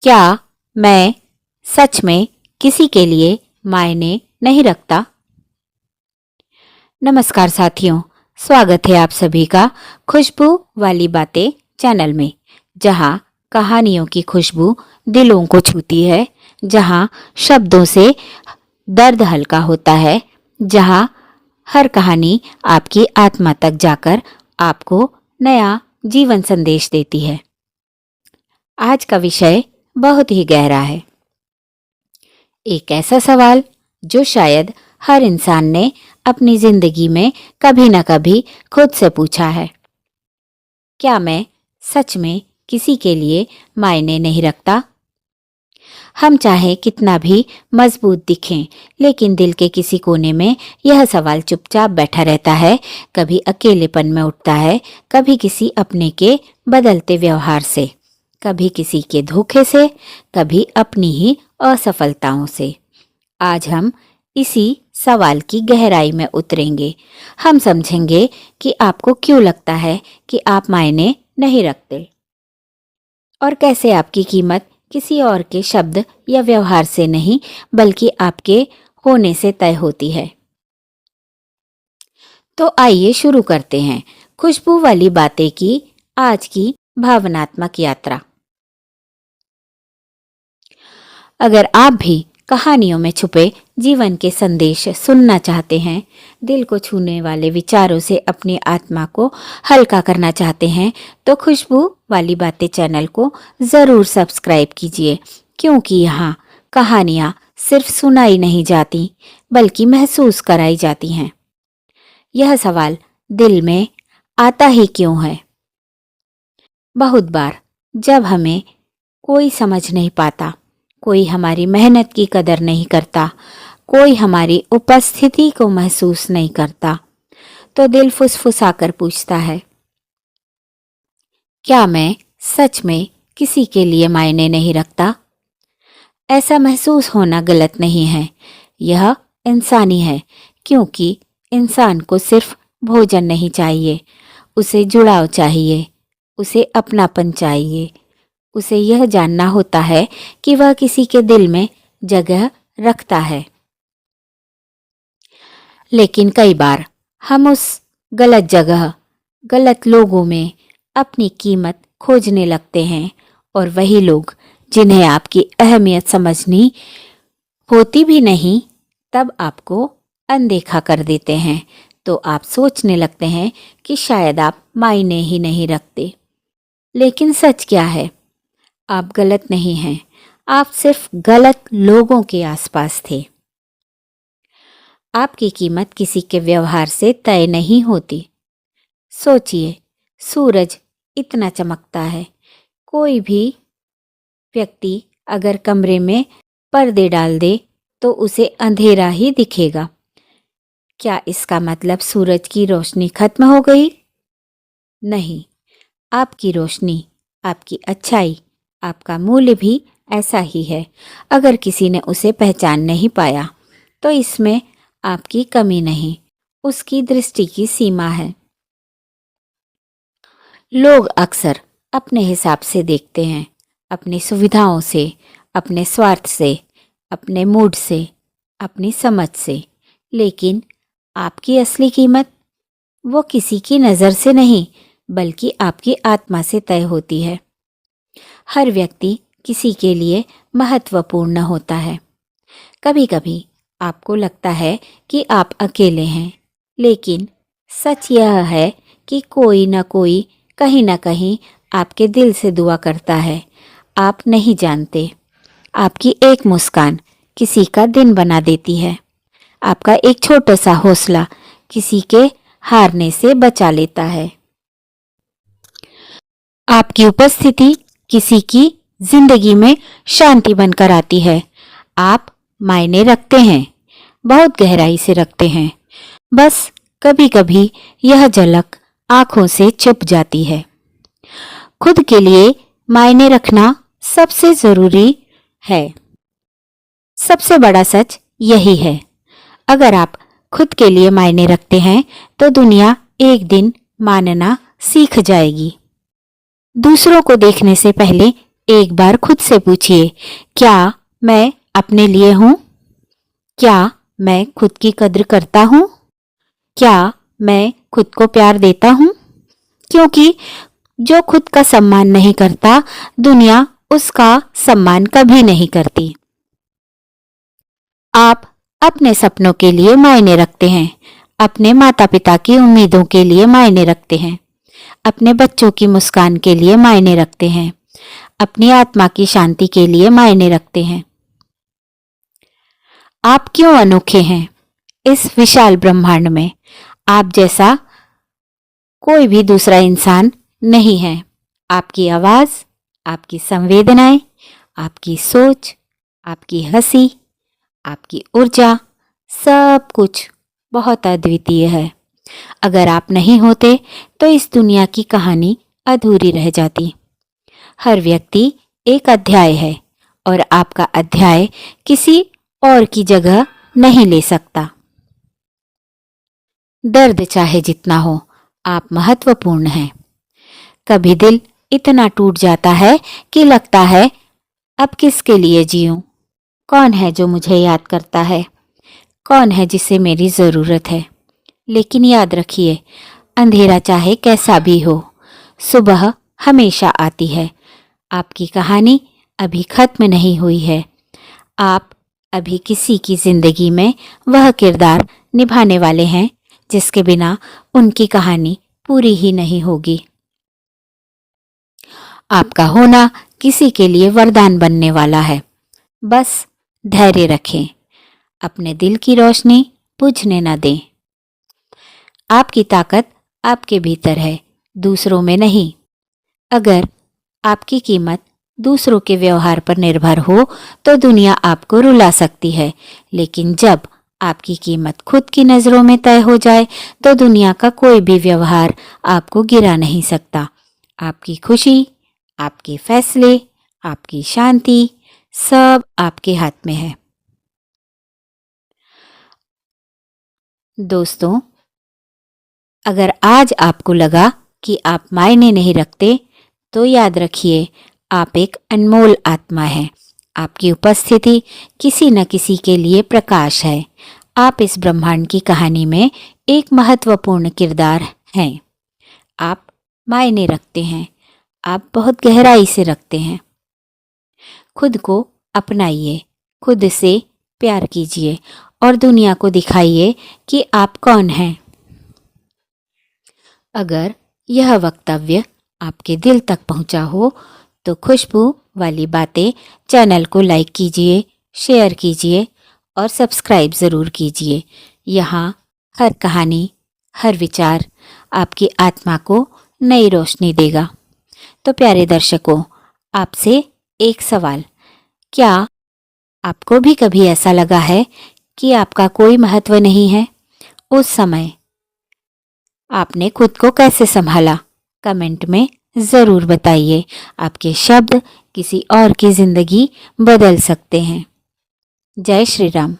क्या मैं सच में किसी के लिए मायने नहीं रखता? नमस्कार साथियों, स्वागत है आप सभी का खुशबू वाली बातें चैनल में, जहां कहानियों की खुशबू दिलों को छूती है, जहां शब्दों से दर्द हल्का होता है, जहां हर कहानी आपकी आत्मा तक जाकर आपको नया जीवन संदेश देती है। आज का विषय बहुत ही गहरा है। एक ऐसा सवाल जो शायद हर इंसान ने अपनी जिंदगी में कभी न कभी खुद से पूछा है। क्या मैं सच में किसी के लिए मायने नहीं रखता? हम चाहे कितना भी मजबूत दिखें, लेकिन दिल के किसी कोने में यह सवाल चुपचाप बैठा रहता है। कभी अकेलेपन में उठता है, कभी किसी अपने के बदलते व्यवहार से, कभी किसी के धोखे से, कभी अपनी ही असफलताओं से। आज हम इसी सवाल की गहराई में उतरेंगे। हम समझेंगे कि आपको क्यों लगता है कि आप मायने नहीं रखते, और कैसे आपकी कीमत किसी और के शब्द या व्यवहार से नहीं, बल्कि आपके होने से तय होती है। तो आइए शुरू करते हैं खुशबू वाली बातें की आज की भावनात्मक यात्रा। अगर आप भी कहानियों में छुपे जीवन के संदेश सुनना चाहते हैं, दिल को छूने वाले विचारों से अपनी आत्मा को हल्का करना चाहते हैं, तो खुशबू वाली बातें चैनल को ज़रूर सब्सक्राइब कीजिए, क्योंकि यहाँ कहानियाँ सिर्फ सुनाई नहीं जाती, बल्कि महसूस कराई जाती हैं। यह सवाल दिल में आता ही क्यों है? बहुत बार जब हमें कोई समझ नहीं पाता, कोई हमारी मेहनत की कदर नहीं करता, कोई हमारी उपस्थिति को महसूस नहीं करता, तो दिल फुसफुसाकर पूछता है, क्या मैं सच में किसी के लिए मायने नहीं रखता? ऐसा महसूस होना गलत नहीं है, यह इंसानी है, क्योंकि इंसान को सिर्फ भोजन नहीं चाहिए, उसे जुड़ाव चाहिए, उसे अपनापन चाहिए। उसे यह जानना होता है कि वह किसी के दिल में जगह रखता है। लेकिन कई बार हम उस गलत जगह, गलत लोगों में अपनी कीमत खोजने लगते हैं, और वही लोग जिन्हें आपकी अहमियत समझनी होती भी नहीं, तब आपको अनदेखा कर देते हैं। तो आप सोचने लगते हैं कि शायद आप मायने ही नहीं रखते। लेकिन सच क्या है? आप गलत नहीं हैं, आप सिर्फ गलत लोगों के आसपास थे। आपकी कीमत किसी के व्यवहार से तय नहीं होती। सोचिए, सूरज इतना चमकता है, कोई भी व्यक्ति अगर कमरे में पर्दे डाल दे तो उसे अंधेरा ही दिखेगा। क्या इसका मतलब सूरज की रोशनी खत्म हो गई? नहीं, आपकी रोशनी, आपकी अच्छाई, आपका मूल्य भी ऐसा ही है। अगर किसी ने उसे पहचान नहीं पाया, तो इसमें आपकी कमी नहीं, उसकी दृष्टि की सीमा है। लोग अक्सर अपने हिसाब से देखते हैं, अपनी सुविधाओं से, अपने स्वार्थ से, अपने मूड से, अपनी समझ से। लेकिन आपकी असली कीमत वो किसी की नज़र से नहीं, बल्कि आपकी आत्मा से तय होती है। हर व्यक्ति किसी के लिए महत्वपूर्ण होता है। कभी कभी आपको लगता है कि आप अकेले हैं, लेकिन सच यह है कि कोई न कोई कहीं न कहीं आपके दिल से दुआ करता है। आप नहीं जानते, आपकी एक मुस्कान किसी का दिन बना देती है। आपका एक छोटा सा हौसला किसी के हारने से बचा लेता है। आपकी उपस्थिति किसी की जिंदगी में शांति बनकर आती है। आप मायने रखते हैं, बहुत गहराई से रखते हैं। बस कभी कभी यह झलक आंखों से छुप जाती है। खुद के लिए मायने रखना सबसे जरूरी है। सबसे बड़ा सच यही है, अगर आप खुद के लिए मायने रखते हैं तो दुनिया एक दिन मानना सीख जाएगी। दूसरों को देखने से पहले एक बार खुद से पूछिए, क्या मैं अपने लिए हूँ? क्या मैं खुद की कद्र करता हूँ? क्या मैं खुद को प्यार देता हूँ? क्योंकि जो खुद का सम्मान नहीं करता, दुनिया उसका सम्मान कभी नहीं करती। आप अपने सपनों के लिए मायने रखते हैं, अपने माता पिता की उम्मीदों के लिए मायने रखते हैं, अपने बच्चों की मुस्कान के लिए मायने रखते हैं, अपनी आत्मा की शांति के लिए मायने रखते हैं। आप क्यों अनोखे हैं इस विशाल ब्रह्मांड में? आप जैसा कोई भी दूसरा इंसान नहीं है। आपकी आवाज, आपकी संवेदनाएं, आपकी सोच, आपकी हंसी, आपकी ऊर्जा, सब कुछ बहुत अद्वितीय है। अगर आप नहीं होते तो इस दुनिया की कहानी अधूरी रह जाती। हर व्यक्ति एक अध्याय है और आपका अध्याय किसी और की जगह नहीं ले सकता। दर्द चाहे जितना हो, आप महत्वपूर्ण हैं। कभी दिल इतना टूट जाता है कि लगता है अब किसके लिए जीऊं? कौन है जो मुझे याद करता है? कौन है जिसे मेरी ज़रूरत है? लेकिन याद रखिए, अंधेरा चाहे कैसा भी हो, सुबह हमेशा आती है। आपकी कहानी अभी खत्म नहीं हुई है। आप अभी किसी की जिंदगी में वह किरदार निभाने वाले हैं जिसके बिना उनकी कहानी पूरी ही नहीं होगी। आपका होना किसी के लिए वरदान बनने वाला है। बस धैर्य रखें, अपने दिल की रोशनी बुझने न दें। आपकी ताकत आपके भीतर है, दूसरों में नहीं। अगर आपकी कीमत दूसरों के व्यवहार पर निर्भर हो तो दुनिया आपको रुला सकती है, लेकिन जब आपकी कीमत खुद की नज़रों में तय हो जाए तो दुनिया का कोई भी व्यवहार आपको गिरा नहीं सकता। आपकी खुशी, आपके फैसले, आपकी शांति, सब आपके हाथ में है। दोस्तों, अगर आज आपको लगा कि आप मायने नहीं रखते, तो याद रखिए, आप एक अनमोल आत्मा हैं। आपकी उपस्थिति किसी न किसी के लिए प्रकाश है। आप इस ब्रह्मांड की कहानी में एक महत्वपूर्ण किरदार हैं। आप मायने रखते हैं, आप बहुत गहराई से रखते हैं। खुद को अपनाइए, खुद से प्यार कीजिए और दुनिया को दिखाइए कि आप कौन हैं। अगर यह वक्तव्य आपके दिल तक पहुंचा हो तो खुशबू वाली बातें चैनल को लाइक कीजिए, शेयर कीजिए और सब्सक्राइब ज़रूर कीजिए। यहाँ हर कहानी, हर विचार आपकी आत्मा को नई रोशनी देगा। तो प्यारे दर्शकों, आपसे एक सवाल, क्या आपको भी कभी ऐसा लगा है कि आपका कोई महत्व नहीं है? उस समय आपने खुद को कैसे संभाला? कमेंट में ज़रूर बताइए। आपके शब्द किसी और की जिंदगी बदल सकते हैं। जय श्री राम।